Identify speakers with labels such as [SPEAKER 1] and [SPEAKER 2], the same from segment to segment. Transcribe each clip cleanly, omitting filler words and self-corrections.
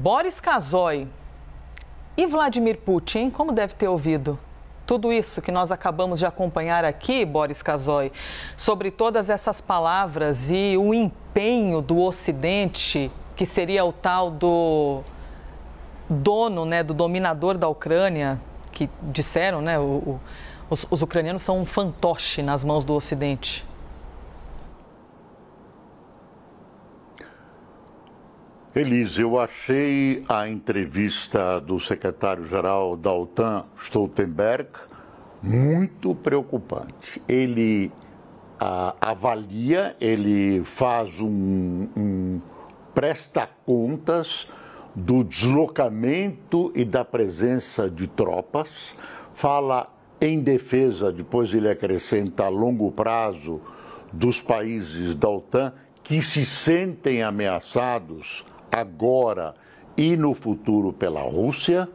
[SPEAKER 1] Boris Casoy e Vladimir Putin, como deve ter ouvido? Tudo isso que nós acabamos de acompanhar aqui, Boris Casoy, sobre todas essas palavras e o empenho do Ocidente, que seria o tal do dono, do dominador da Ucrânia, que disseram, os ucranianos são um fantoche nas mãos do Ocidente.
[SPEAKER 2] Elise, eu achei a entrevista do secretário-geral da OTAN, Stoltenberg, muito preocupante. Ele avalia, ele faz presta contas do deslocamento e da presença de tropas, fala em defesa, depois ele acrescenta a longo prazo, dos países da OTAN que se sentem ameaçados agora e no futuro pela Rússia,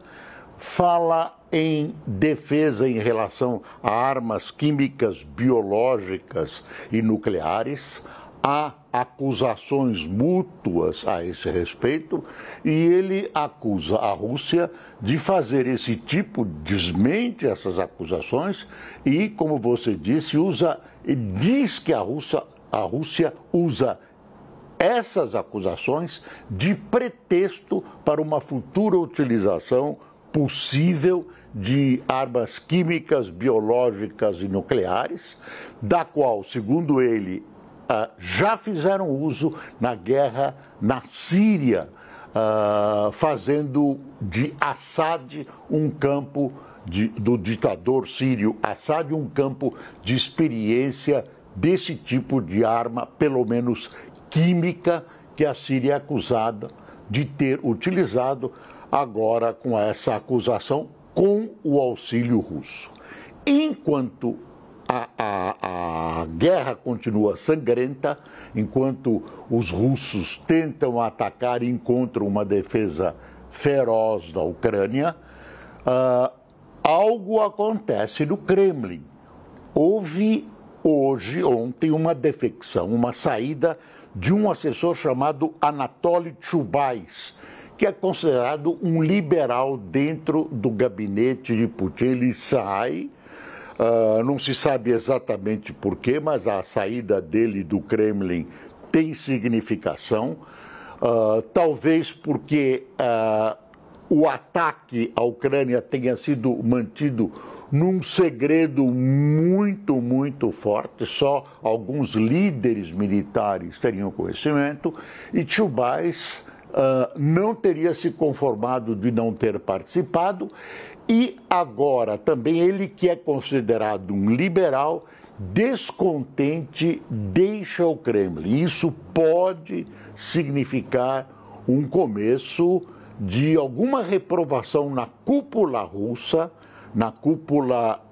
[SPEAKER 2] fala em defesa em relação a armas químicas, biológicas e nucleares. Há acusações mútuas a esse respeito e ele acusa a Rússia de fazer esse tipo, desmente essas acusações e, como você disse, diz que a Rússia usa essas acusações de pretexto para uma futura utilização possível de armas químicas, biológicas e nucleares, da qual, segundo ele, já fizeram uso na guerra na Síria, fazendo de Assad um campo, do ditador sírio Assad, um campo de experiência desse tipo de arma, pelo menos química, que a Síria é acusada de ter utilizado, agora com essa acusação, com o auxílio russo. Enquanto a guerra continua sangrenta, enquanto os russos tentam atacar e encontram uma defesa feroz da Ucrânia, algo acontece no Kremlin. Houve ontem, uma defecção, uma saída de um assessor chamado Anatoly Chubais, que é considerado um liberal dentro do gabinete de Putin. Ele sai, não se sabe exatamente porquê, mas a saída dele do Kremlin tem significação, talvez porque o ataque à Ucrânia tenha sido mantido num segredo muito, muito forte, só alguns líderes militares teriam conhecimento, e Chubais não teria se conformado de não ter participado, e agora também ele, que é considerado um liberal, descontente, deixa o Kremlin. Isso pode significar um começo de alguma reprovação na cúpula russa, na cúpula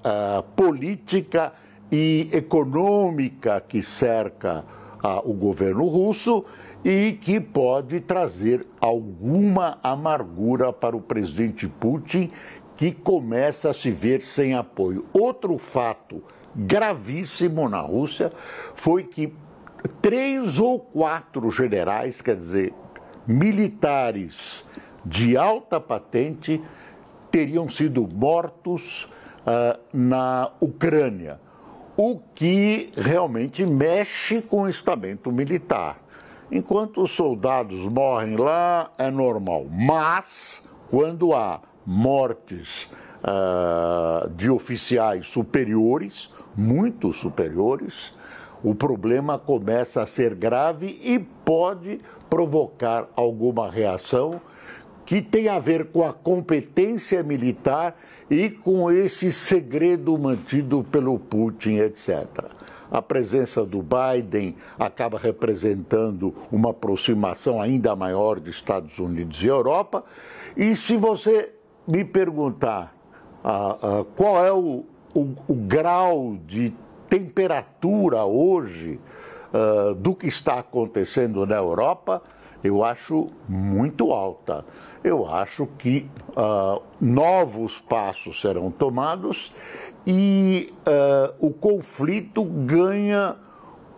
[SPEAKER 2] política e econômica que cerca o governo russo e que pode trazer alguma amargura para o presidente Putin, que começa a se ver sem apoio. Outro fato gravíssimo na Rússia foi que 3 ou 4 generais, quer dizer, militares de alta patente, teriam sido mortos na Ucrânia, o que realmente mexe com o estamento militar. Enquanto os soldados morrem lá, é normal, mas quando há mortes de oficiais superiores, muito superiores, o problema começa a ser grave e pode provocar alguma reação que tem a ver com a competência militar e com esse segredo mantido pelo Putin, etc. A presença do Biden acaba representando uma aproximação ainda maior de Estados Unidos e Europa. E se você me perguntar qual é o grau de temperatura hoje do que está acontecendo na Europa, eu acho muito alta. Eu acho que novos passos serão tomados e o conflito ganha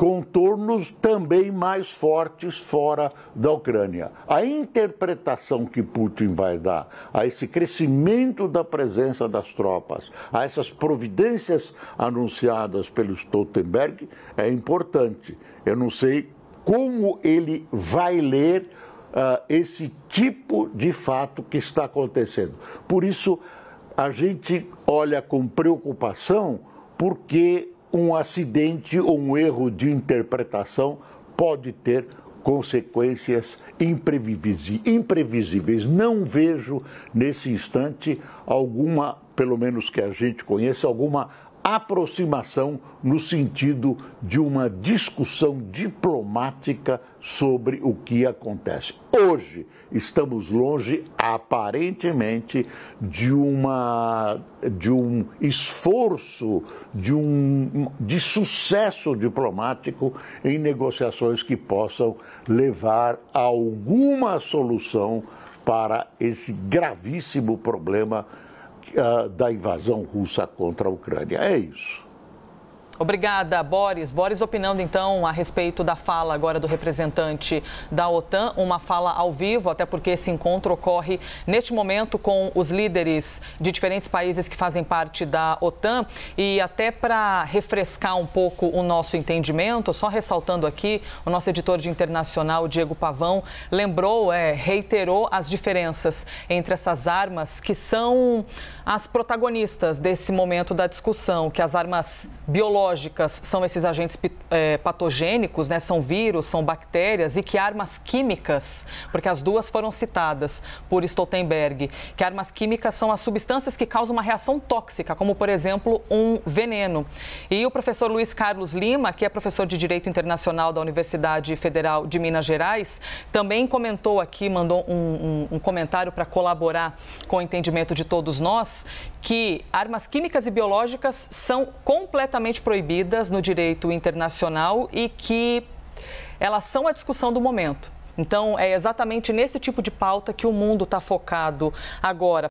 [SPEAKER 2] contornos também mais fortes fora da Ucrânia. A interpretação que Putin vai dar a esse crescimento da presença das tropas, a essas providências anunciadas pelo Stoltenberg, é importante. Eu não sei como ele vai ler esse tipo de fato que está acontecendo. Por isso, a gente olha com preocupação, porque um acidente ou um erro de interpretação pode ter consequências imprevisíveis. Não vejo nesse instante alguma, pelo menos que a gente conheça, alguma aproximação no sentido de uma discussão diplomática sobre o que acontece. Hoje estamos longe, aparentemente, de um esforço de sucesso diplomático em negociações que possam levar a alguma solução para esse gravíssimo problema da invasão russa contra a Ucrânia. É isso.
[SPEAKER 1] Obrigada, Boris. Boris opinando, então, a respeito da fala agora do representante da OTAN, uma fala ao vivo, até porque esse encontro ocorre neste momento com os líderes de diferentes países que fazem parte da OTAN. E até para refrescar um pouco o nosso entendimento, só ressaltando aqui, o nosso editor de internacional, Diego Pavão, reiterou as diferenças entre essas armas que são as protagonistas desse momento da discussão, que as armas biológicas são esses agentes patogênicos, né? São vírus, são bactérias, e que armas químicas, porque as duas foram citadas por Stoltenberg, que armas químicas são as substâncias que causam uma reação tóxica, como, por exemplo, um veneno. E o professor Luiz Carlos Lima, que é professor de Direito Internacional da Universidade Federal de Minas Gerais, também comentou aqui, mandou um comentário para colaborar com o entendimento de todos nós, que armas químicas e biológicas são completamente proibidas no direito internacional e que elas são a discussão do momento. Então, é exatamente nesse tipo de pauta que o mundo está focado agora.